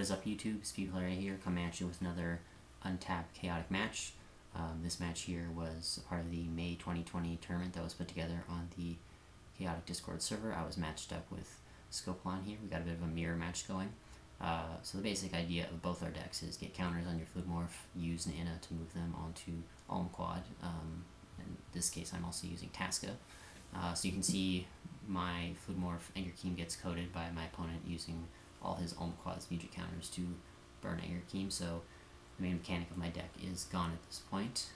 What is up, YouTube? Skopolon here, coming at you with another Untap chaotic match. This match here was part of the May 2020 tournament that was put together on the chaotic Discord server. I was matched up with Skopolon here. We got a bit of a mirror match going. So the basic idea of both our decks is get counters on your Fluid Morph, use Nana to move them onto Ulmquad. In this case, I'm also using Tasca. So you can see my Fluid Morph Anger Keem gets coded by my opponent using all his Ulmquad's music counters to burn Anger Keem, so the main mechanic of my deck is gone at this point.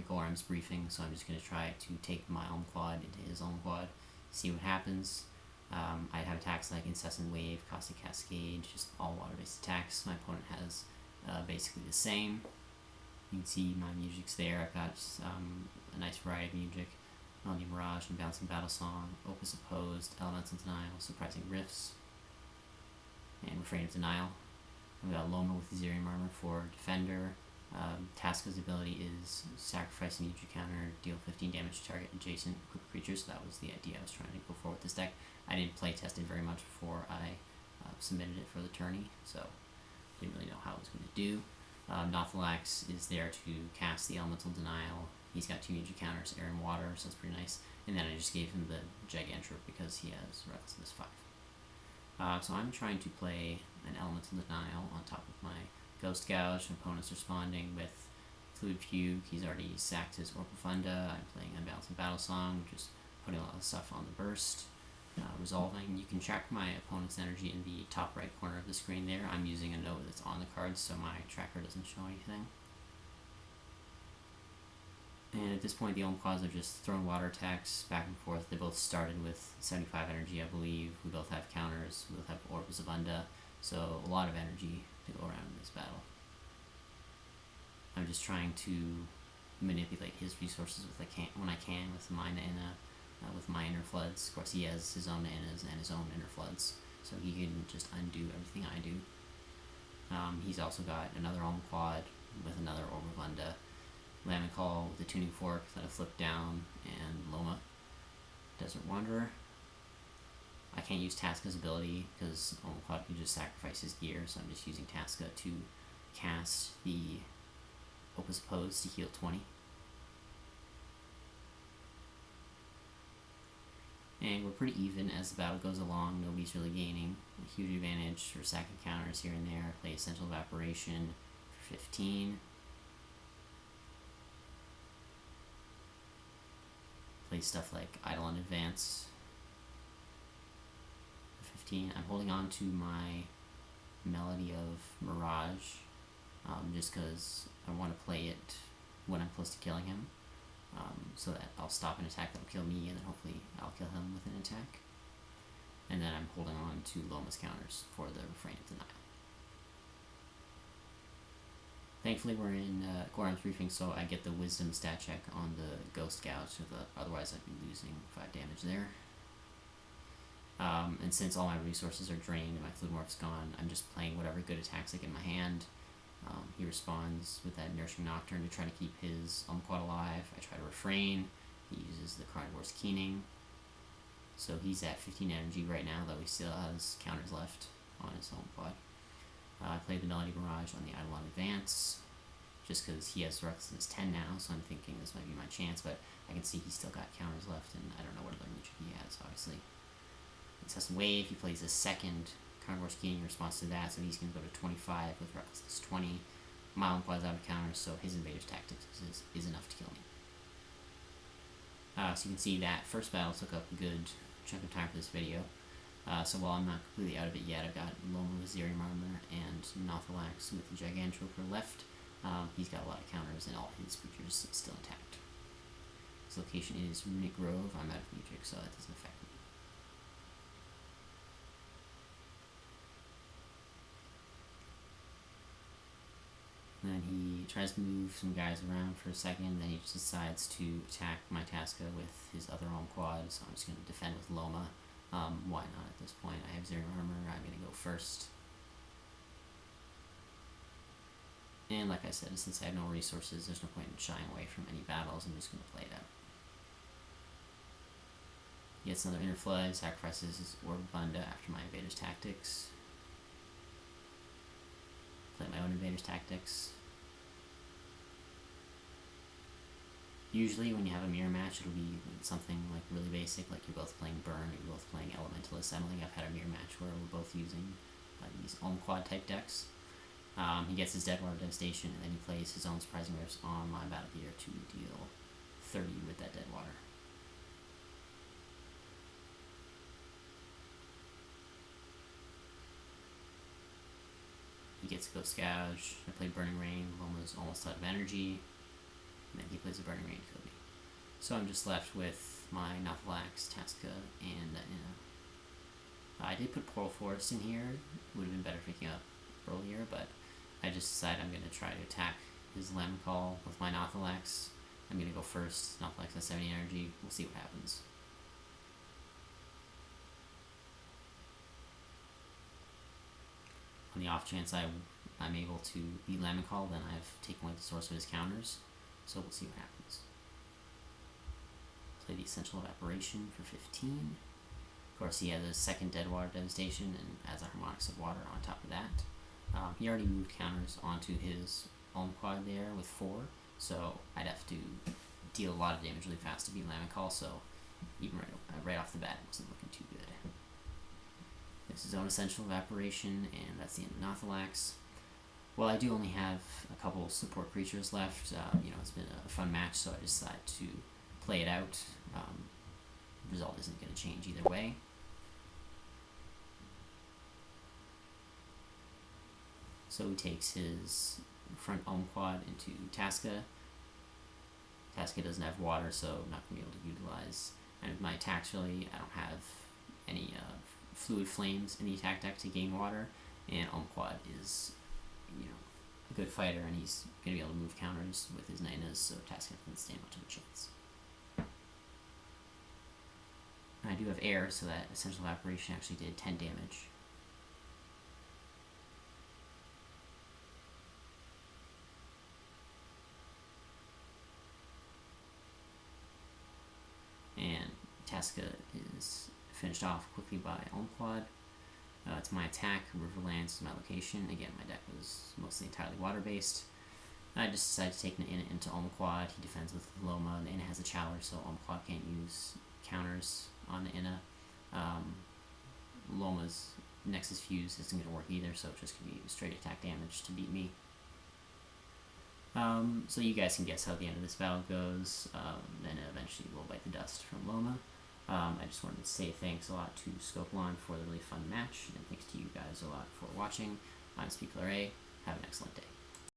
Gorham's briefing, so I'm just going to try to take my Ulmquad into his Ulmquad, see what happens. I have attacks like Incessant Wave, Caustic Cascade, just all water-based attacks. My opponent has basically the same. You can see my music's there. I've got a nice variety of music. Melody Mirage and Bouncing Battle Song, Opus Opposed, Elemental Denial, Surprising Riffs, and Refrain of Denial. We got Loma with Zerium Armor for Defender. Tasca's ability is sacrifice a Mutual counter, deal 15 damage to target adjacent creatures, so that was the idea I was trying to go for with this deck. I didn't play test it very much before I submitted it for the tourney, so didn't really know how it was going to do. Nothalax is there to cast the Elemental Denial. He's got 2 Mutual counters, Air and Water, so that's pretty nice. And then I just gave him the Gigantrop because he has Recklessness 5. So I'm trying to play an Elemental Denial on top of my Ghost Gouge. My opponent's responding with Fluid Fugue. He's already sacked his Orb Profunda. I'm playing Unbalancing Battle Song, just putting a lot of stuff on the burst. Resolving. You can track my opponent's energy in the top right corner of the screen there. I'm using a note that's on the cards so my tracker doesn't show anything. And at this point, the Ulmquads are just throwing water attacks back and forth. They both started with 75 energy, I believe. We both have counters. We both have Orbs of Unda. So a lot of energy to go around in this battle. I'm just trying to manipulate his resources when I can with my Nana, with my Inner Floods. Of course, he has his own Nanas and his own Inner Floods, so he can just undo everything I do. He's also got another Ulmquad with another Orb of Unda. Lamical with the Tuning Fork that I flipped down, and Loma, Desert Wanderer. I can't use Tasca's ability because Ulmquad can just sacrifice his gear, so I'm just using Tasca to cast the Opus Opposed to heal 20. And we're pretty even as the battle goes along. Nobody's really gaining a huge advantage for sacking counters here and there. I play Essential Evaporation for 15. Play stuff like Idle on Advance for 15. I'm holding on to my Melody of Mirage just because I want to play it when I'm close to killing him, so that I'll stop an attack that'll kill me and then hopefully I'll kill him with an attack. And then I'm holding on to Loma's counters for the Refrain of Denial. Thankfully, we're in Gorham's briefing, so I get the Wisdom stat check on the Ghost Gouge, so otherwise I'd be losing 5 damage there. And since all my resources are drained and my Fluid Morph's gone, I'm just playing whatever good attacks I get in my hand. He responds with that Nourishing Nocturne to try to keep his Ulmquad alive. I try to refrain. He uses the Carnivore's Keening. So he's at 15 energy right now, though he still has counters left on his Ulmquad. I played the Melody Mirage on the Eidolon Advance, just because he has Recklessness 10 now, so I'm thinking this might be my chance, but I can see he's still got counters left, and I don't know what other music he has, obviously. Incessant Wave, he plays a second Carnivore's Keening in response to that, so he's going to go to 25 with Recklessness 20. My Ulmquad's out of counters, so his Invader's Tactics is enough to kill me. So you can see that first battle took up a good chunk of time for this video. So while I'm not completely out of it yet, I've got Loma with Zerium Armor and Nothalax with the Gigantrop left. He's got a lot of counters and all his creatures still intact. His location is Runic Grove. I'm out of Mutric, so that doesn't affect me. And then he tries to move some guys around for a second, then he just decides to attack my Tasca with his other Ulmquad, so I'm just going to defend with Loma. Why not at this point? I have Zerium Armor, I'm going to go first. And like I said, since I have no resources, there's no point in shying away from any battles, I'm just going to play it out. He gets another Inner Flood, sacrifices his Orb of Unda after my Invader's Tactics. play my own invaders tactics. Usually when you have a mirror match, it'll be something like really basic, like you're both playing Burn, or you're both playing Elementalist. I don't think I've had a mirror match where we're both using these Ulmquad type decks. He gets his Deadwater Devastation, and then he plays his own Surprising Rips on my Battle Gear to deal 30 with that Deadwater. He gets Ghost Gouge. I play Burning Rain. Loma's almost out of energy. And then he plays a Burning Rain to kill me. So I'm just left with my Nathalax, Tasca, and I did put Portal Forest in here. Would have been better picking up earlier, but I just decided I'm going to try to attack his Lamcall with my Nathalax. I'm going to go first. Nathalax has 70 energy. We'll see what happens. On the off chance I'm able to beat Lamcall, then I've taken away the source of his counters. So we'll see what happens. Play the Essential Evaporation for 15. Of course, he has a second Deadwater Devastation and adds a Harmonics of Water on top of that. He already moved counters onto his Ulmquad there with 4, so I'd have to deal a lot of damage really fast to beat Lamcall, so even right off the bat, it wasn't looking too good. This is his own Essential Evaporation, and that's the end of Nathalax. Well, I do only have a couple support creatures left. It's been a fun match, so I decided to play it out. Result isn't going to change either way. So he takes his front Ulmquad into Tasca. Tasca doesn't have water, so I'm not going to be able to utilize any of my attacks really. I don't have any Fluid Flames in the attack deck to gain water, and Ulmquad is a good fighter, and he's going to be able to move counters with his Ninas, so Tasca doesn't stand much of a chance. I do have air, so that Essential Evaporation actually did 10 damage. And Tasca is finished off quickly by Ulmquad. It's my attack. Riverlands is my location. Again, my deck was mostly entirely water-based. I just decided to take an Inna into Ulmquad. He defends with Loma. The Inna has a Chowler, so Ulmquad can't use counters on the Inna. Loma's Nexus Fuse isn't going to work either, so it's just going to be straight attack damage to beat me. So you guys can guess how the end of this battle goes. Then eventually we'll bite the dust from Loma. I just wanted to say thanks a lot to Skopolon for the really fun match, and thanks to you guys a lot for watching. I'm Skopolon. Have an excellent day.